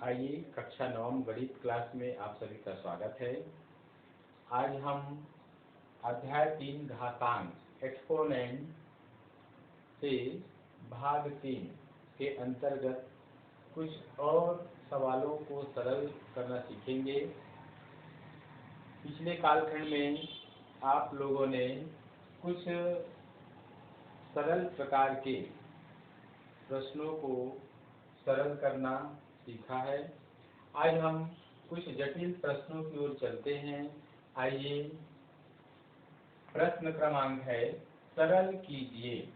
आइए कक्षा 9 गणित क्लास में आप सभी का स्वागत है। आज हम अध्याय 3 घातांक एक्सपोनेंट से भाग 3 के अंतर्गत कुछ और सवालों को सरल करना सीखेंगे। पिछले कालखंड में आप लोगों ने कुछ सरल प्रकार के प्रश्नों को सरल करना सीखा है। आज हम कुछ जटिल प्रश्नों की ओर चलते हैं। आइए, प्रश्न क्रमांक है सरल कीजिए।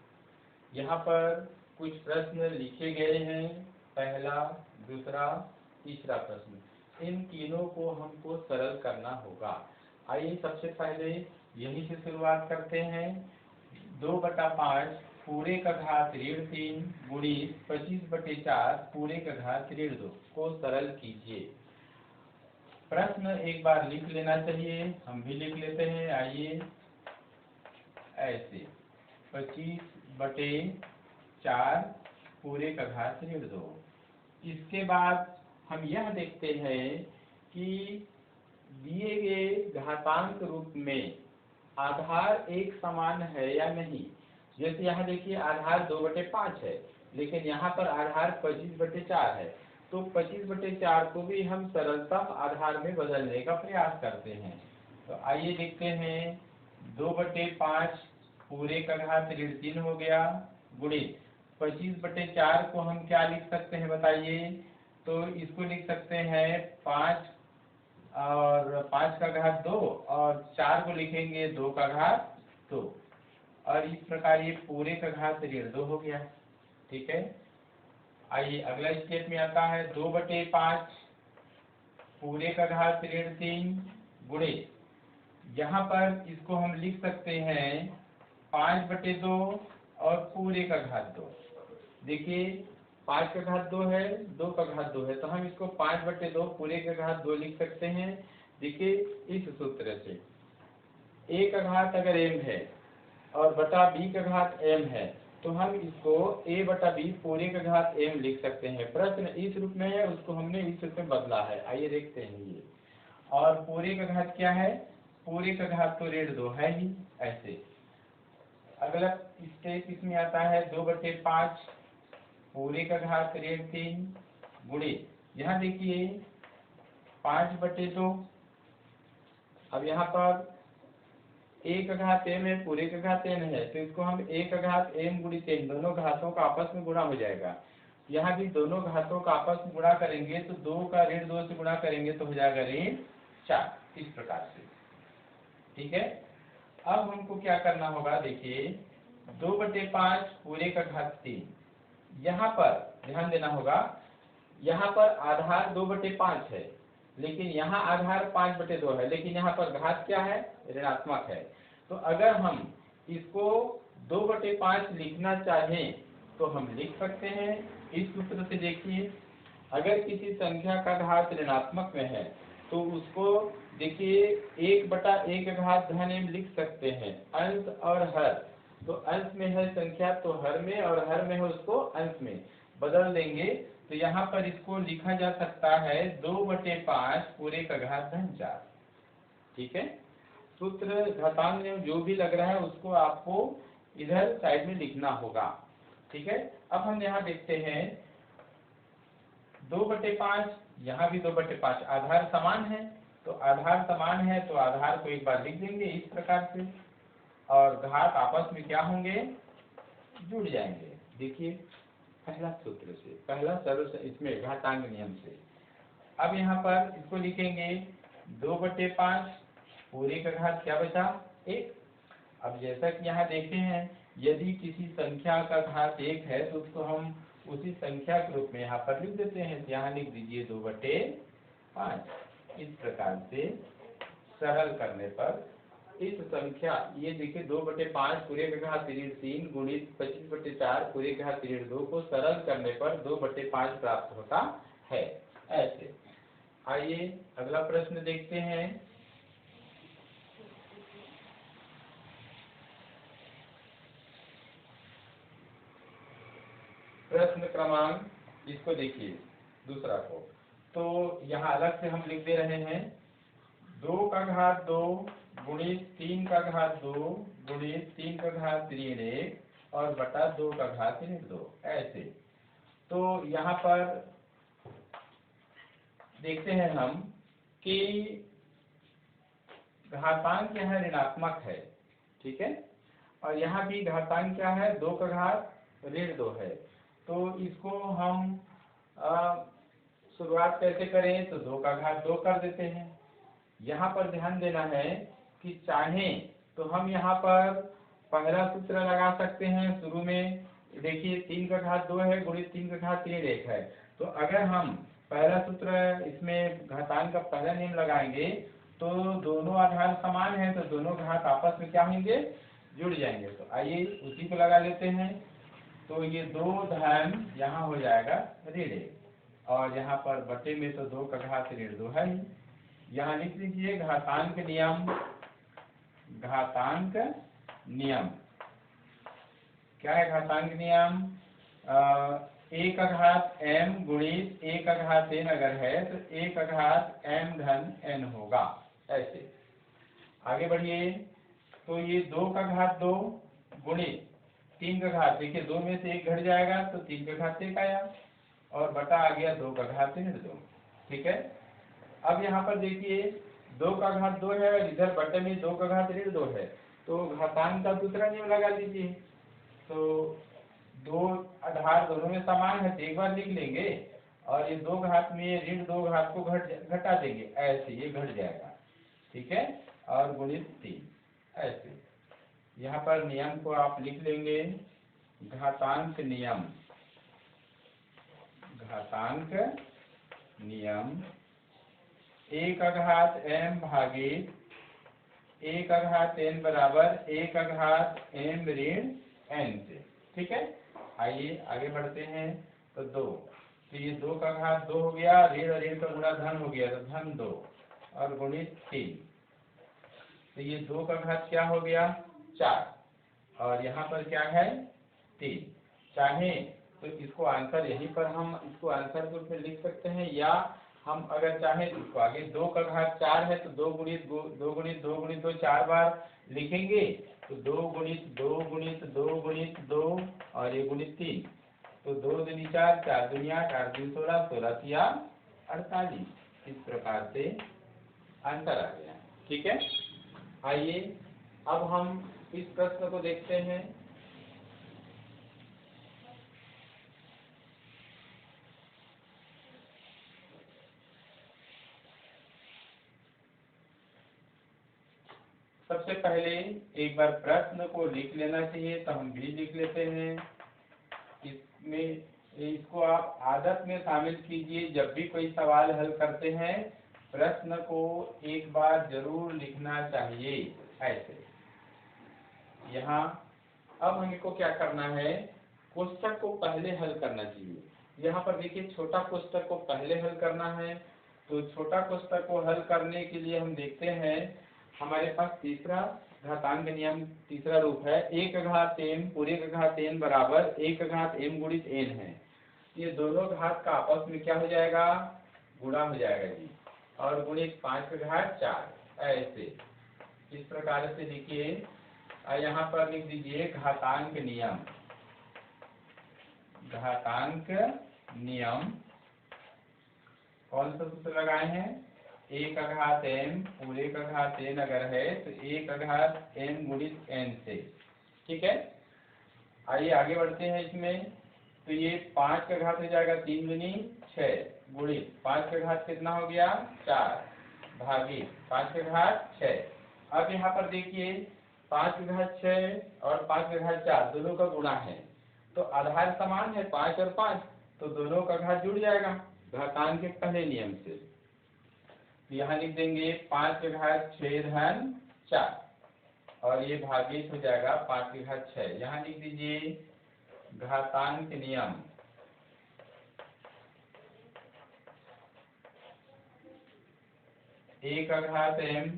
यहाँ पर कुछ प्रश्न लिखे गए हैं, पहला, दूसरा, तीसरा प्रश्न। इन तीनों को हमको सरल करना होगा। आइए सबसे पहले यहीं से शुरुआत करते हैं। 2/5 पूरे का घात ऋण 3 गुणित 25/4 पूरे का घात ऋण 2 को सरल कीजिए। प्रश्न एक बार लिख लेना चाहिए, हम भी लिख लेते हैं। आइए ऐसे 25/4 पूरे का घात ऋण 2। इसके बाद हम यह देखते हैं कि दिए गए घातांक रूप में आधार एक समान है या नहीं। जैसे यहाँ देखिए आधार 2/5 है, लेकिन यहाँ पर आधार 25/4 है। तो 25/4 को भी हम सरलता आधार में बदलने का प्रयास करते हैं। तो आइए देखते हैं। 2/5 पूरे का घात ऋण 3 हो गया गुणित 25/4 को हम क्या लिख सकते हैं बताइए। तो इसको लिख सकते हैं 5 और 5 का घात 2 और 4 को लिखेंगे 2 का घात 2 और इस प्रकार ये पूरे का घात ऋण 2 हो गया। ठीक है। आइए अगला स्टेप में आता है 2/5 पूरे का घात ऋण 3 गुणित, यहाँ पर इसको हम लिख सकते हैं 5/2 और पूरे का घात 2। देखिए 5 का घात 2 है, 2 का घात 2 है, तो हम इसको 5/2 पूरे का घात 2 लिख सकते हैं। देखिए इस सूत्र से a का घात अगर m है और बटा b का घात m है, तो हम इसको a/b पूरे का घात m लिख सकते हैं। प्रश्न इस रूप में है, उसको हमने इस रूप में बदला है। आइए देखते हैं ये। और पूरे का घात क्या है? पूरे का घात तो ऋण 2 है ही। ऐसे अगला स्टेप इसमें आता है 2/5 पूरे का घात ऋण 3 गुणित, यहाँ देखिए 5/2। अब यहाँ पर a का घात m है, पूरे का घात n है, तो इसको हम a का घात m गुणित n, दोनों घातों का आपस में गुणा हो जाएगा। यहाँ भी दोनों घातों का आपस में गुणा करेंगे तो 2 का ऋण 2 से गुणा करेंगे तो हो जाएगा ऋण 4, इस प्रकार से। ठीक है। अब हमको क्या करना होगा, देखिए 2/5 पूरे का घात 3, यहाँ पर ध्यान देना होगा। यहाँ पर आधार 2/5 है, लेकिन यहाँ आधार 5/2 है, लेकिन यहाँ पर घात क्या है? ऋणात्मक है। तो अगर हम इसको 2/5 लिखना चाहें तो हम लिख सकते हैं इस सूत्र से। देखिए अगर किसी संख्या का घात ऋणात्मक में है तो उसको देखिए 1/1 घात धन m लिख सकते हैं, अंश और हर। तो अंश में है संख्या तो हर में, और हर में है उसको अंश में बदल देंगे। तो यहाँ पर इसको लिखा जा सकता है 2/5 पूरे का घात धन 4। ठीक है। सूत्र घातांक में जो भी लग रहा है उसको आपको इधर साइड में लिखना होगा। ठीक है। अब हम यहाँ देखते हैं 2/5, यहाँ भी 2/5, आधार समान है। तो आधार समान है तो आधार को एक बार लिख देंगे इस प्रकार से, और घात आपस में क्या होंगे? जुड़ जाएंगे। देखिए पहला सूत्र से, पहला सरल इसमें घातांक नियम से। अब यहाँ पर इसको लिखेंगे 2/5 पूरे का घात क्या बचा? 1। अब जैसा कि यहाँ देखते हैं, यदि किसी संख्या का घात 1 है तो उसको हम उसी संख्या के रूप में यहाँ पर लिख देते हैं। यहाँ लिख दीजिए 2/5। इस प्रकार से सरल करने पर इस संख्या, ये देखिए 2/5 पूरे का घात ऋण 3 गुणित 25/4 पूरे का घात ऋण 2 को सरल करने पर 2/5 प्राप्त होता है। ऐसे आइए अगला प्रश्न देखते हैं। प्रश्न क्रमांक, इसको देखिए दूसरा को, तो यहाँ अलग से हम लिख दे रहे हैं 2 का घात 2 गुणित 3 का घात 2 गुणित 3 का घात ऋण 1 और बटा 2 का घात ऋण 2 ऐसे। तो यहाँ पर देखते हैं हम कि घातांक यहाँ ऋणात्मक है, ठीक है, और यहाँ भी घातांक क्या है 2 का घात ऋण 2 है। तो इसको हम शुरुआत कैसे करें, तो 2 का घात 2 कर देते हैं। यहाँ पर ध्यान देना है कि चाहे तो हम यहाँ पर पहला सूत्र लगा सकते हैं। शुरू में देखिए 3 का घात 2 है गुणित 3 का घात ऋण 1 है। तो अगर हम पहला सूत्र इसमें घातांक का पहला नियम लगाएंगे तो दोनों आधार समान है, तो दोनों घात आपस में क्या होंगे, जुड़ जाएंगे। तो आइए उसी को लगा लेते हैं। तो ये 2 धन यहाँ हो जाएगा ऋण 1 और यहाँ पर बटे में तो 2 का घात ऋण 2 है ही। यहाँ लिख लीजिए घातांक नियम। घातांक नियम क्या है? घातांक नियम a का घात m गुणित a का घात n अगर है तो a का घात m धन n होगा। ऐसे आगे बढ़िए। तो ये 2 का घात 2 गुणित 3 का घात, देखिए 2 में से 1 घट जाएगा तो 3 का घात 1 आया और बटा आ गया 2 का घात ऋण 2, ठीक है। अब यहाँ पर देखिए 2 का घात 2 है और इधर बटे में 2 का घात ऋण 2 है, तो घातांक का दूसरा नियम लगा लीजिए। तो 2 आधार दोनों में समान है तो एक बार लिख लेंगे और ये 2 घात में ऋण 2 घात को घटा देंगे, ऐसे ये घट जाएगा, ठीक है, और गुणित 3 ऐसे। यहाँ पर नियम को आप लिख लेंगे घातांक नियम। घातांक नियम a का घात m भागित a का घात n बराबर a का घात m ऋण n से, ठीक है। आइए आगे बढ़ते हैं। तो 2, तो ये 2 का घात 2 हो गया, ऋण और ऋण का गुणा धन हो गया तो धन 2 और गुणित 3। तो ये 2 का घात क्या हो गया 4 और यहाँ पर क्या है 3। चाहे तो इसको आंसर यहीं पर हम इसको आंसर को फिर लिख सकते हैं, या हम अगर चाहें तो इसको आगे 2 का घात 4 है तो 2 गुणित 2 गुणित 2 गुणित 2 4 बार लिखेंगे तो 2 गुणित 2 गुणित 2 गुणित 2 और ये गुणित 3। तो 2 दूनी 4, 4 दूनी 8, 8 दूनी 16, 16 तिया 48। इस प्रकार से आंसर आ गया, ठीक है। आइए अब हम इस प्रश्न को देखते हैं। सबसे पहले एक बार प्रश्न को लिख लेना चाहिए, तो हम भी लिख लेते हैं। इसमें इसको आप आदत में शामिल कीजिए, जब भी कोई सवाल हल करते हैं प्रश्न को एक बार जरूर लिखना चाहिए ऐसे। यहाँ अब हमको क्या करना है, कोष्ठक को पहले हल करना चाहिए। यहाँ पर देखिए छोटा कोष्ठक को पहले हल करना है। तो छोटा कोष्ठक को हल करने के लिए हम देखते हैं हमारे पास तीसरा घातांक नियम तीसरा रूप है a का घात m पूरे का घात n बराबर a का घात m गुणित n है। ये दोनों घात का आपस में क्या हो जाएगा, गुणा हो जाएगा जी, और गुणित 5 का घात 4 ऐसे। इस प्रकार से लिखिए। यहाँ पर लिख दीजिए घातांक नियम। घातांक नियम कौन सा सूत्र लगाए हैं, a का घात m पूरे का घात n अगर है तो a का घात m गुणित n से, ठीक है। आइए आगे बढ़ते हैं इसमें। तो ये 5 का घात हो जाएगा 3 दूनी 6 गुणित 5 का घात कितना हो गया 4 भागित 5 का घात 6। अब यहाँ पर देखिए 5 का घात 6 और 5 का घात 4 दोनों का गुणा है, तो आधार समान है 5 और 5, तो दोनों का घात जुड़ जाएगा घातांक के पहले नियम से। यहाँ लिख देंगे 5 का घात 6 धन 4 और ये भागित हो जाएगा 5 का घात 6। यहाँ लिख दीजिए घातांक नियम। a का घात m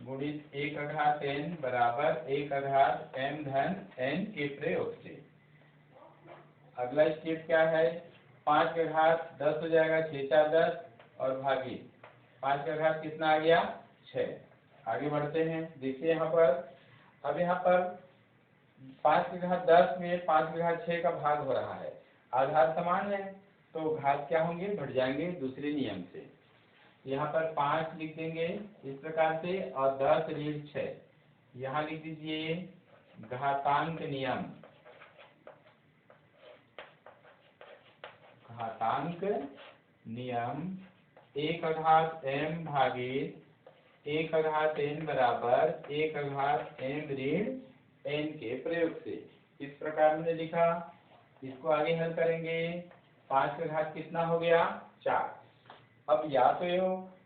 गुणित a का घात n बराबर a का घात m धन n के प्रयोग से। अगला स्टेप क्या है, 5 का घात 10 हो जाएगा 6 4 10 और भागित 5 का घात कितना आ गया 6। आगे बढ़ते हैं, देखिए यहाँ पर, अब यहाँ पर 5 के घात 10 में 5 के घात 6 का भाग हो रहा है, आधार समान है तो घात क्या होंगे, बढ़ जाएंगे दूसरे नियम से। यहाँ पर 5 लिख देंगे इस प्रकार से और 10 ऋण 6, यहाँ लिख दीजिए घातांक नियम, घातांक नियम 1 का घात m भागित 1 का घात n बराबर 1 का घात m ऋण n के प्रयोग से। इस प्रकार हमने लिखा, इसको आगे हल करेंगे। 5 का घात कितना हो गया 4। अब या तो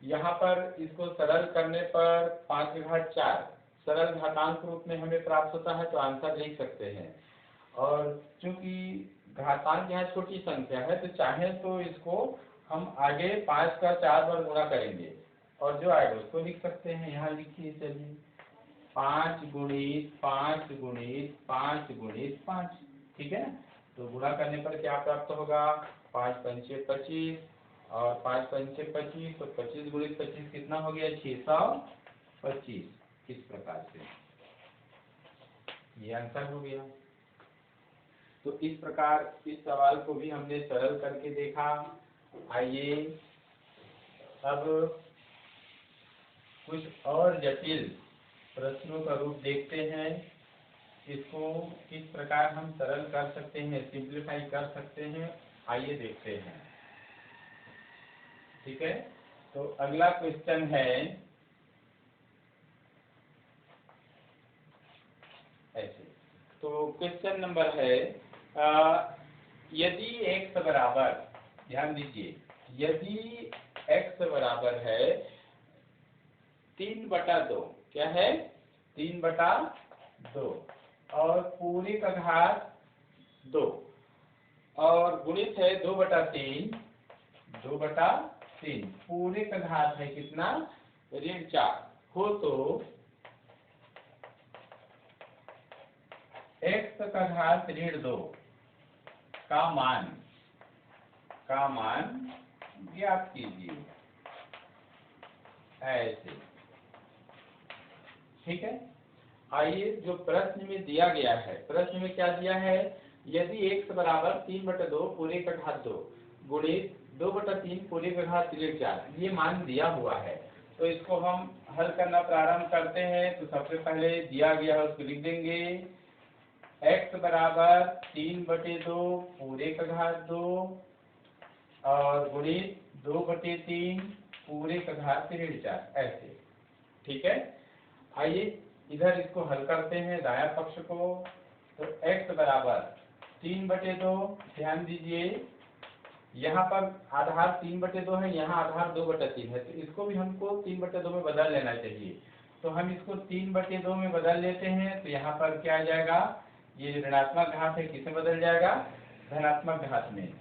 यहाँ पर इसको सरल करने पर 5 का घात 4 सरल घातांक रूप में हमें प्राप्त होता है तो आंसर लिख सकते हैं। और चूंकि घातांक यहाँ छोटी संख्या है तो चाहे तो इसको हम आगे 5 का 4 बार गुणा करेंगे और जो आएगा उसको लिख सकते हैं। यहाँ लिखिए, चलिए 5 गुणित 5 गुणित 5 गुणित 5, ठीक है। तो गुणा करने पर क्या प्राप्त होगा, 5 पंचे 25 और 5 पंचे 25, तो 25 गुणित 25 कितना हो गया 625। इस प्रकार से ये आंसर हो गया। तो इस प्रकार इस सवाल को भी हमने सरल करके देखा। आइए अब कुछ और जटिल प्रश्नों का रूप देखते हैं, इसको किस प्रकार हम सरल कर सकते हैं, सिंप्लीफाई कर सकते हैं, आइए देखते हैं। ठीक है, तो अगला क्वेश्चन है ऐसे, तो क्वेश्चन नंबर है यदि x बराबर, ध्यान दीजिए, यदि x बराबर है 3/2, क्या है 3/2 और पूरे का घात 2 और गुणित है 2/3, 2/3 पूरे का घात है कितना ऋण 4 हो, तो x का घात ऋण 2 का मान ज्ञात कीजिए, ऐसे। ठीक है, आइए जो प्रश्न में दिया गया है, प्रश्न में क्या दिया है, यदि x बराबर 3/2 पूरे का घात 2 गुणित 2/3 पूरे का घात ऋण 4, ये मान दिया हुआ है। तो इसको हम हल करना प्रारंभ करते हैं। तो सबसे पहले दिया गया है उसको लिख देंगे, x बराबर 3/2 पूरे का घात 2 और गुणित 2/3 पूरे का घात ऋण 4, ऐसे। ठीक है, आइए इधर इसको हल करते हैं दायां पक्ष को। तो x बराबर 3/2, ध्यान दीजिए यहाँ पर आधार 3/2 है, यहाँ आधार 2/3 है, तो इसको भी हमको 3/2 में बदल लेना चाहिए। तो हम इसको 3/2 में बदल लेते हैं, तो यहाँ पर क्या आ जाएगा, ये ऋणात्मक घात है किसमें बदल जाएगा, धनात्मक घात में।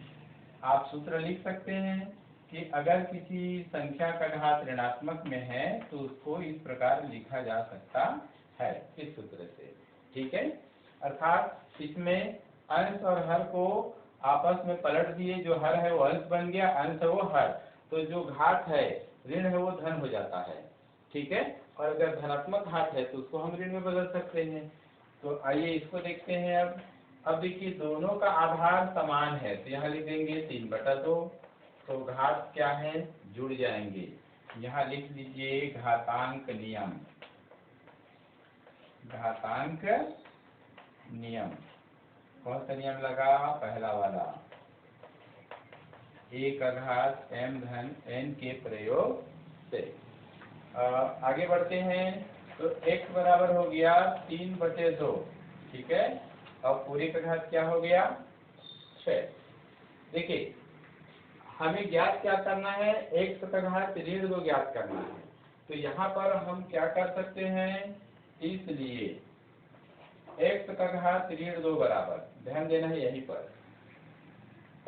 आप सूत्र लिख सकते हैं कि अगर किसी संख्या का घात ऋणात्मक में है तो उसको इस प्रकार लिखा जा सकता है, इस सूत्र से। ठीक है, अर्थात इसमें अंश और हर को आपस में पलट दिए, जो हर है वो अंश बन गया, अंश है वो हर, तो जो घात है ऋण है वो धन हो जाता है। ठीक है, और अगर धनात्मक घात है तो उसको हम ऋण में बदल सकते हैं। तो आइए इसको देखते हैं। अब देखिए दोनों का आधार समान है, तो यहाँ लिख देंगे 3/2, तो घात क्या है जुड़ जाएंगे। यहाँ लिख लीजिए घातांक नियम, घातांक नियम। कौन सा नियम लगा, पहला वाला, a का घात m धन n के प्रयोग से। आगे बढ़ते हैं, तो x बराबर हो गया 3/2, ठीक है, और पूरे का घात क्या हो गया 6। देखिए हमें ज्ञात क्या करना है, x का घात ऋण 2 ज्ञात करना है। तो यहाँ पर हम क्या कर सकते हैं, इसलिए x का घात ऋण 2 बराबर, ध्यान देना है यहीं पर,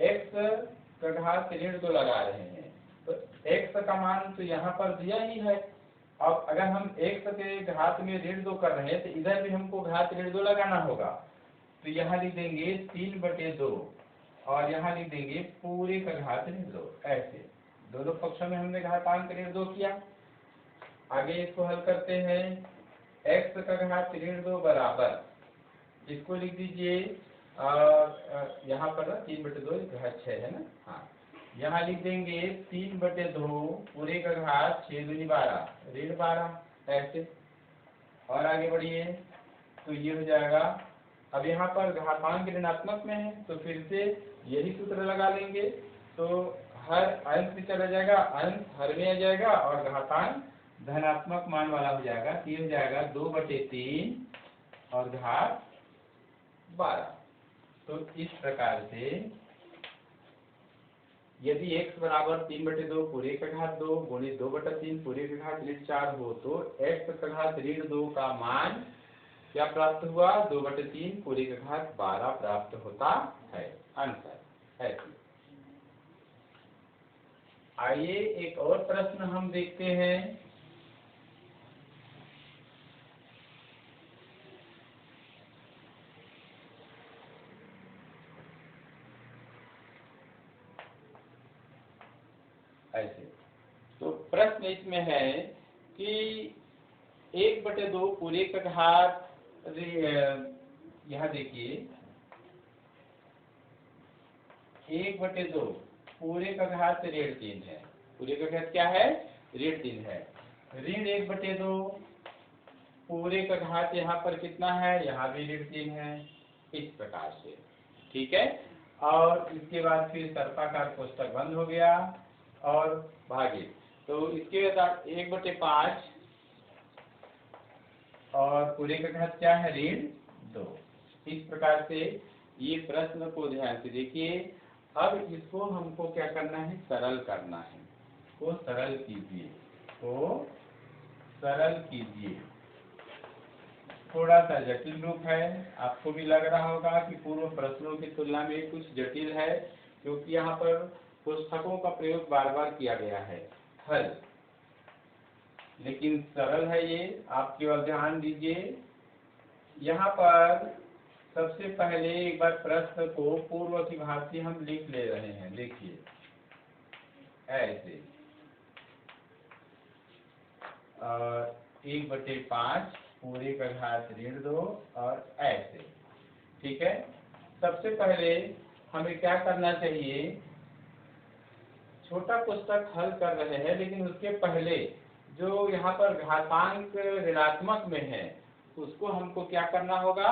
x का घात ऋण 2 लगा रहे हैं, तो x का मान तो यहाँ पर दिया ही है। अब अगर हम x के घात में ऋण 2 कर रहे हैं तो इधर भी हमको घात ऋण 2 लगाना होगा। तो यहाँ लिख देंगे 3/2 और यहाँ लिख देंगे पूरे का घात ऋण 2, ऐसे दोनों पक्षों में हमने घातांक ऋण 2 किया। आगे इसको हल करते हैं। x का घात ऋण 2 बराबर, इसको लिख दीजिए यहाँ पर ना 3/2 घात 6 है ना, हाँ यहाँ लिख देंगे 3/2 पूरे का घात 6 दूनी 12 ऋण 12 ऐसे। और आगे बढ़िए तो ये हो जाएगा। अब यहाँ पर घातांक ऋणात्मक में है तो फिर से यही सूत्र लगा लेंगे, तो हर अंश में चला जाएगा, अंश हर में आ जाएगा और घातांक धनात्मक मान वाला हो जाएगा। तो ये हो जाएगा 2/3 और घात 12। तो इस प्रकार से यदि x बराबर 3/2 पूरे का घात 2 गुणित 2/3 पूरे का घात ऋण 4 हो तो x का घात ऋण 2 का मान क्या प्राप्त हुआ, 2/3 पूरे का घात 12 प्राप्त होता है आंसर है। आइए एक और प्रश्न हम देखते हैं। ऐसे तो प्रश्न इसमें है कि 1/2 पूरे का घात, यहाँ देखिए 1/2 पूरे का घात ऋण 3 है, पूरे का घात क्या है, ऋण 3 है। ऋण 1/2 पूरे का घात यहाँ पर कितना है, यहाँ भी ऋण 3 है, इस प्रकार से ठीक है। और इसके बाद फिर सर्पाकार कोष्ठक बंद हो गया और भागित, तो इसके बाद 1/5 और पूरे का घात क्या है, ऋण 2। इस प्रकार से ये प्रश्न को ध्यान से देखिए। अब इसको हमको क्या करना है, सरल करना है। को सरल कीजिए, को सरल कीजिए। थोड़ा सा जटिल रूप है, आपको भी लग रहा होगा कि पूर्व प्रश्नों की तुलना में कुछ जटिल है, क्योंकि यहाँ पर कोष्ठकों का प्रयोग बार बार किया गया है। हल लेकिन सरल है ये, आप केवल ध्यान दीजिए। यहाँ पर सबसे पहले एक बार प्रश्न को पूर्व की भांति हम लिख ले रहे हैं। देखिए ऐसे 1/5 पूरे का घात ऋण 2 और ऐसे, ठीक है। सबसे पहले हमें क्या करना चाहिए, छोटा कोष्ठक हल कर रहे हैं, लेकिन उसके पहले जो यहाँ पर घातांक ऋणात्मक में है उसको हमको क्या करना होगा,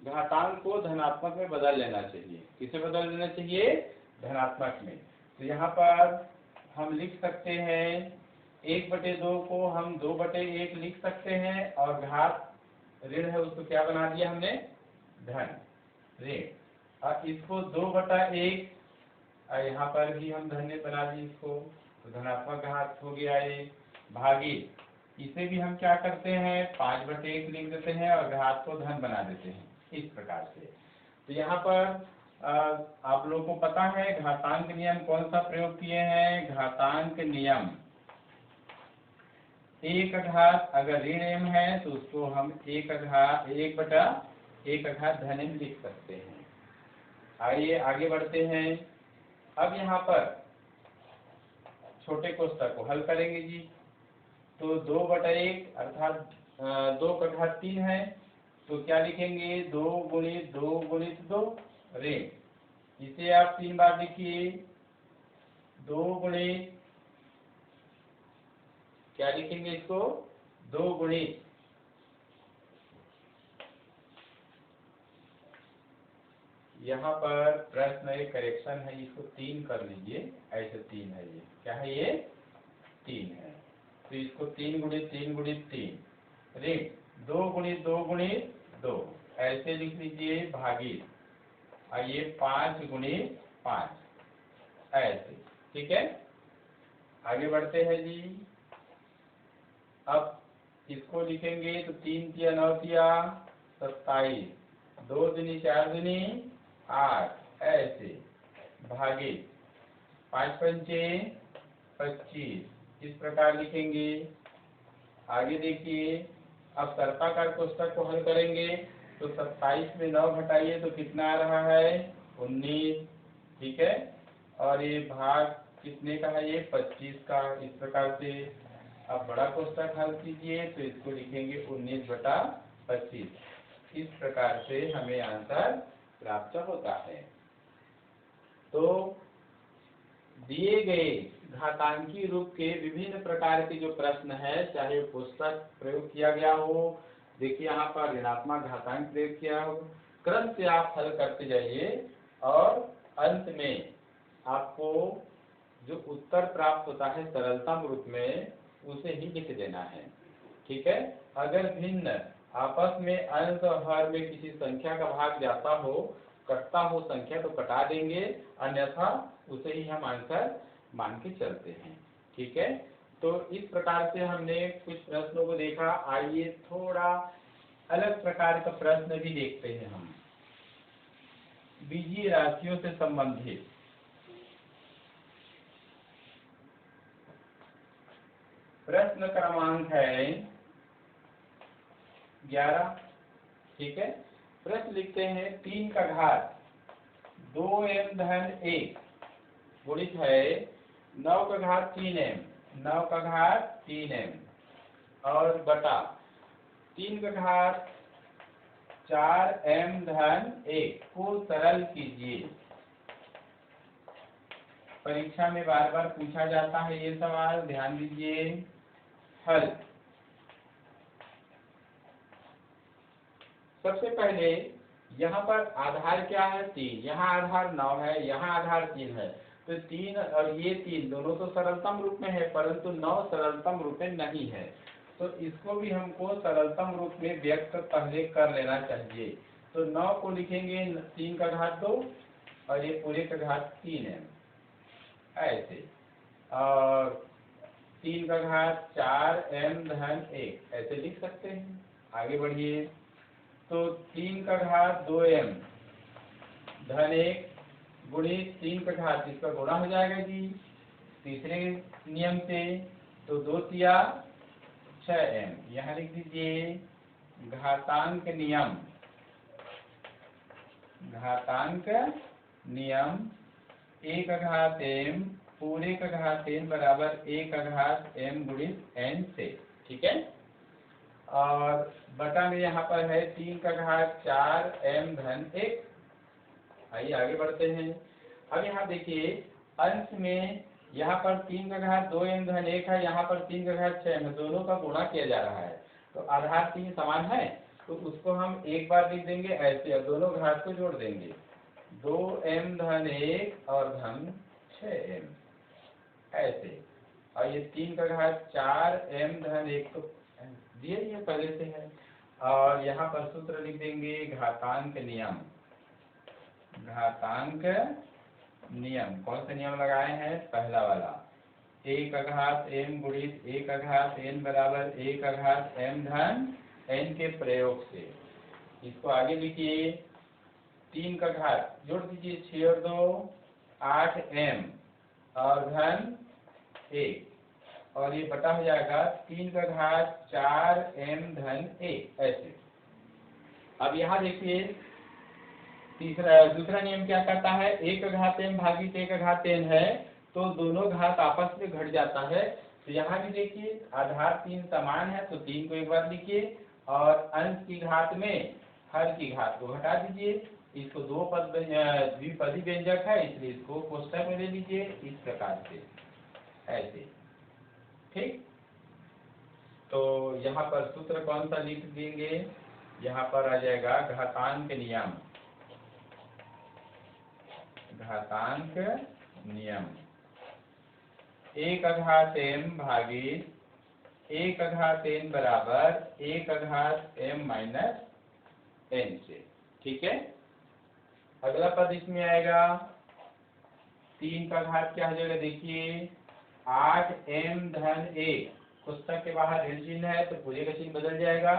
घातांक को धनात्मक में बदल लेना चाहिए। किसे बदल लेना चाहिए, धनात्मक में। तो यहाँ पर हम लिख सकते हैं 1/2 को हम 2/1 लिख सकते हैं और घात ऋण है उसको क्या बना दिया हमने, धन ऋण। और इसको 2/1 यहाँ पर भी हम धन्य बना दिए इसको, तो धनात्मक घात हो गया ये, भागित इसे भी हम क्या करते हैं 5/1 लिख देते हैं और घात को धन बना देते हैं, इस प्रकार से। तो यहाँ पर आप लोगों को पता है घातांक नियम कौन सा प्रयोग किए हैं, घातांक नियम 1 घात अगर ऋण m है तो उसको हम 1/1 घात धन m लिख सकते हैं। आइए आगे बढ़ते हैं। अब यहाँ पर छोटे कोष्ठक को हल करेंगे जी, तो 2/1 अर्थात 2 का घात 3 है, तो क्या लिखेंगे 2 गुणित 2 गुणित 2 ऋण, इसे आप 3 बार लिखिए, 2 गुणित क्या लिखेंगे इसको, 2 गुणित यहाँ पर प्रश्न एक करेक्शन है, इसको 3 कर लीजिए, ऐसे 3 है, ये क्या है, ये 3 है, तो इसको 3 गुणित 3 गुणित 3 ऋण 2 गुणित 2 गुणित 2 ऐसे लिख लीजिए, भागित आइए 5 गुणित 5 ऐसे, ठीक है। आगे बढ़ते हैं जी। अब इसको लिखेंगे तो 3 तिया 9 तिया 27, 2 दूनी 4 दूनी 8 ऐसे, भागित 5 पंचे 25, इस प्रकार लिखेंगे। आगे देखिए, अब सर्पाकार कोष्ठक को हल करेंगे तो 27 में 9 घटाइए तो कितना आ रहा है, 19, ठीक है। और ये भाग कितने का है ये 25 का। इस प्रकार से अब बड़ा कोष्ठक हल कीजिए तो इसको लिखेंगे 19/25। इस प्रकार से हमें आंसर प्राप्त होता है। तो दिए गए घातांकी रूप के विभिन्न प्रकार के जो प्रश्न है, चाहे पुस्तक प्रयोग किया गया हो, देखिए यहाँ पर ऋणात्मक घातांक प्रयोग किया हो, क्रम से आप हल करते जाइए और अंत में आपको जो उत्तर प्राप्त होता है सरलतम रूप में उसे ही लिख देना है। ठीक है। अगर भिन्न आपस में अंश और हर में किसी संख्या का भाग जाता हो, कटता हो संख्या, तो कटा देंगे, अन्यथा उसे ही हम आंसर मान के चलते हैं। ठीक है। तो इस प्रकार से हमने कुछ प्रश्नों को देखा। आइए थोड़ा अलग प्रकार का प्रश्न भी देखते हैं हम, बीजीय राशियों से संबंधित। प्रश्न क्रमांक है 11। ठीक है। प्रश्न लिखते हैं 3 का घात 2m धन 1 गुणित है 9 का घात 3m, 9 का घात 3m और बटा 3 का घात 4m धन 1 को सरल कीजिए। परीक्षा में बार बार पूछा जाता है ये सवाल, ध्यान दीजिए। हल। सबसे पहले यहाँ पर आधार क्या है 3, यहाँ आधार 9 है, यहाँ आधार 3 है, तो 3 और ये 3 दोनों तो सरलतम रूप में है, परंतु 9 सरलतम रूप में नहीं है। तो इसको भी हमको सरलतम रूप में व्यक्त पहले कर लेना चाहिए। तो 9 को लिखेंगे 3 का घात 2 और ये पूरे का घात 3 है ऐसे, और 3 का घात 4m धन 1 ऐसे लिख सकते हैं। आगे बढ़िए। तो 3 का घात 2m धन 1 गुणित 3 का घात, इसका गुणा हो जाएगा जी तीसरे नियम से, तो 2 तिया 6m, यहाँ लिख दीजिए घातांक नियम। घातांक नियम 1 का घात m पूरे का घात n बराबर 1 का घात m गुणित n से। ठीक है। और बटा में यहाँ पर है 3 का घात 4m धन 1। आइए आगे बढ़ते हैं। अब यहाँ देखिए अंश में यहाँ पर 3 का घात 2m धन 1 है, यहाँ पर 3 का घात 6m है, दोनों का गुणा किया जा रहा है। तो आधार 3 समान है, तो उसको हम एक बार लिख देंगे ऐसे और दोनों घात को जोड़ देंगे 2m धन 1 और धन 6m ऐसे, और ये 3 का घात 4m धन 1 तो दिए ये पहले से है, और यहाँ पर सूत्र लिख देंगे घातांक नियम। घातांक नियम कौन सा नियम लगाए हैं? पहला वाला, 1 का घात m गुणित 1 का घात n बराबर 1 का घात m धन n के प्रयोग से। इसको आगे लिखिए 3 का घात जोड़ दीजिए 6 और 2 8m और धन 1, और ये बटा हो जाएगा 3 का घात 4m धन 1 ऐसे। अब यहाँ देखिए दूसरा नियम क्या कहता है? 1 का घात m भागित 1 का घात n है, तो दोनों घात आपस में घट जाता है। तो यहाँ भी देखिए आधार 3 समान है, तो 3 को एक बार लिखिए और अंश की घात में हर की घात को घटा दीजिए। इसको द्विपदी व्यंजक है, इसलिए इसको कोष्ठक में ले लीजिए इस प्रकार से ऐसे। ठीक। तो यहाँ पर सूत्र कौन सा लिख देंगे? यहाँ पर आ जाएगा घातांक नियम। घातांक नियम 1 का घात m भागित 1 का घात n बराबर 1 का घात m माइनस n से। ठीक है। अगला पद इसमें आएगा 3 का घात क्या हो जाएगा? देखिए 8m धन 1, पुस्तक के बाहर ऋण चिन्ह है तो पूरे का चिन्ह बदल जाएगा,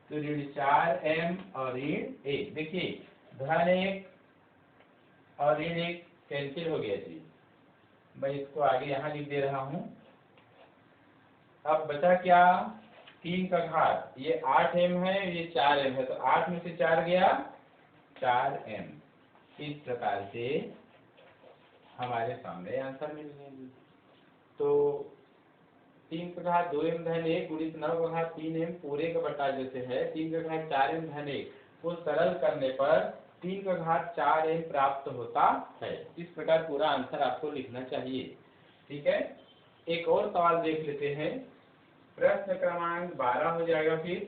तो ऋण 4m और ऋण 1। देखिए धन 1 और ऋण 1 कैंसिल हो गया जी, मैं इसको आगे यहाँ लिख दे रहा हूँ। अब बचा क्या? 3 का घात, ये 8m है, ये 4m है, तो 8 में से 4 गया 4m। इस प्रकार से हमारे सामने आंसर मिल जाएगी। तो 3 का घात 2m धन 1 गुणित 9 का घात 3m पूरे का बटा जैसे है 3 का घात 4m धन 1 को सरल करने पर 3 का घात 4m प्राप्त होता है। इस प्रकार पूरा आंसर आपको लिखना चाहिए। ठीक है, एक और सवाल देख लेते हैं। प्रश्न क्रमांक 12 हो जाएगा। फिर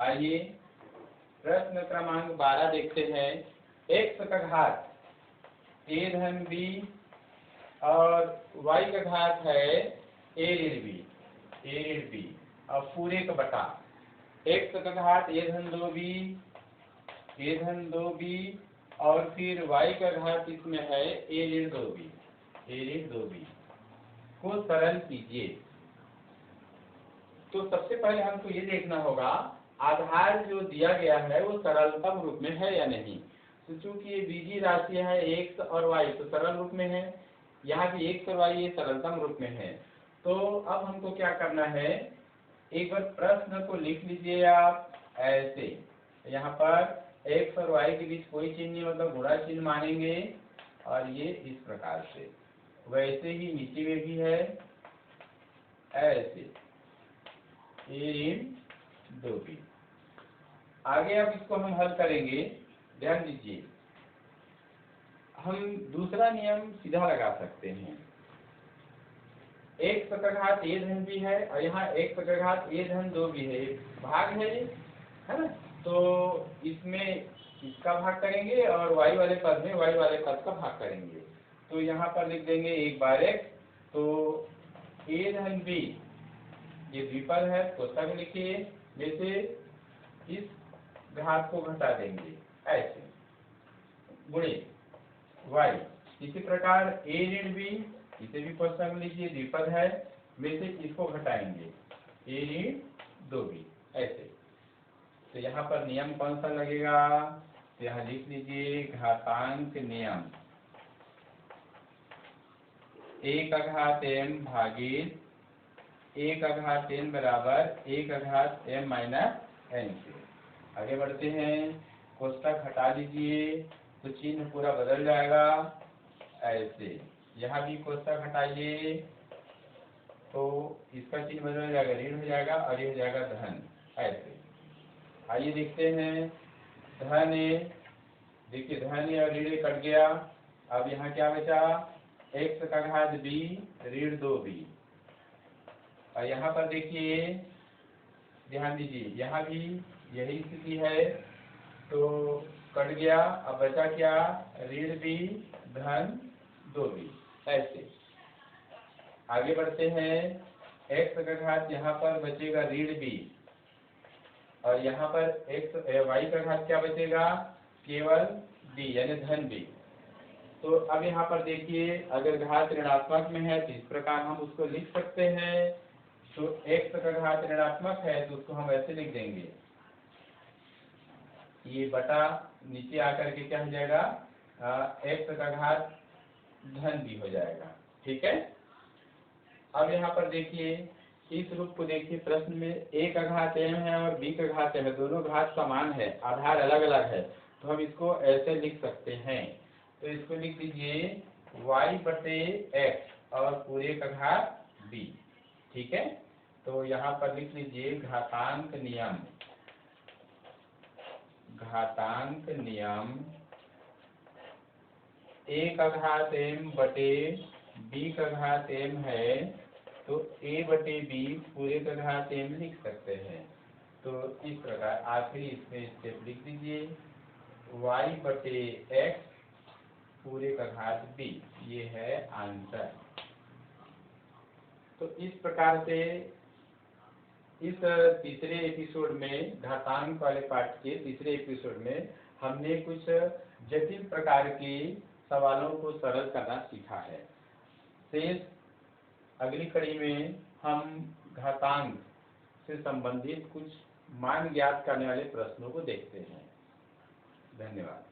आइए प्रश्न क्रमांक 12 देखते हैं। x का घात a धन b और y का घात है a ऋण b और पूरे का बटा x का घात a धन 2b और फिर y का घात इसमें है a ऋण 2b को सरल कीजिए। तो सबसे पहले हमको ये देखना होगा आधार जो दिया गया है वो सरलतम रूप में है या नहीं। तो चूंकि ये बीजीय राशि है x और y तो सरल रूप में है, यहाँ भी x और y ये सरलतम रूप में है। तो अब हमको क्या करना है, एक बार प्रश्न को लिख लीजिए आप ऐसे। यहाँ पर x और y के बीच कोई चिन्ह नहीं, मतलब गुणा चिन्ह मानेंगे और ये इस प्रकार से। वैसे ही नीचे में भी है ऐसे a ऋण 2b। आगे अब इसको हम हल करेंगे। ध्यान दीजिए, हम दूसरा नियम सीधा लगा सकते हैं। x का घात a धन b है और यहाँ x का घात a धन 2b है, भाग है ये, है ना। तो इसमें इसका भाग करेंगे और y वाले पद में y वाले पद का भाग करेंगे। तो यहाँ पर लिख देंगे एक बार x, तो a धन b ये द्विपद है, कोष्ठक लिखिए, में से इस घात को घटा देंगे ऐसे गुणित y। इसी प्रकार a ऋण b, इसे भी कोष्ठक में लीजिए, द्विपद है, में से इसको घटाएंगे a ऋण 2b ऐसे। तो यहाँ पर नियम कौन सा लगेगा, तो यहाँ लिख लीजिए घातांक नियम। a का घात m भागित a का घात n बराबर a का घात m माइनस n से। आगे बढ़ते हैं, कोष्ठक हटा दीजिए तो चिन्ह पूरा बदल जाएगा ऐसे। यहाँ भी कोष्ठक हटाइए तो इसका चिन्ह बदल जाएगा, ऋण हो जाएगा और ये हो जाएगा धन ऐसे। आइए देखते हैं, धन ए, देखिए धन ए और ऋण कट गया। अब यहाँ क्या बचा, x का घात b ऋण 2b। और यहाँ पर देखिए, ध्यान दीजिए, यहाँ भी यही स्थिति है, तो कट गया। अब बचा क्या, ऋण b धन 2b ऐसे। आगे बढ़ते हैं, x का घात यहाँ पर बचेगा ऋण b और यहाँ पर y का घात क्या बचेगा, केवल b यानी धन b। तो अब यहाँ पर देखिए, अगर घात ऋणात्मक में है तो इस प्रकार हम उसको लिख सकते हैं। तो x का घात ऋणात्मक है तो उसको हम ऐसे लिख देंगे, ये बटा नीचे आकर के क्या हो जाएगा, x का घात धन भी हो जाएगा। ठीक है, अब यहाँ पर देखिए, इस रूप को देखिए, प्रश्न में a का घात m है और b का घात m है, दोनों घात समान है, आधार अलग अलग है, तो हम इसको ऐसे लिख सकते हैं। तो इसको लिख दीजिए y बटे x और पूरे का घात b। ठीक है, तो यहाँ पर लिख लीजिए घातांक नियम a का घात m बटे b का घात m है, तो a बटे b पूरे का घात m लिख सकते हैं। तो इस प्रकार आखिरी इसमें स्टेप लिख दीजिए y बटे x पूरे का घात b, ये है आंसर। तो इस प्रकार से इस तीसरे एपिसोड में, घातांक वाले पाठ के तीसरे एपिसोड में हमने कुछ जटिल प्रकार के सवालों को सरल करना सीखा है। शेष अगली कड़ी में हम घातांक से संबंधित कुछ मान ज्ञात करने वाले प्रश्नों को देखते हैं। धन्यवाद।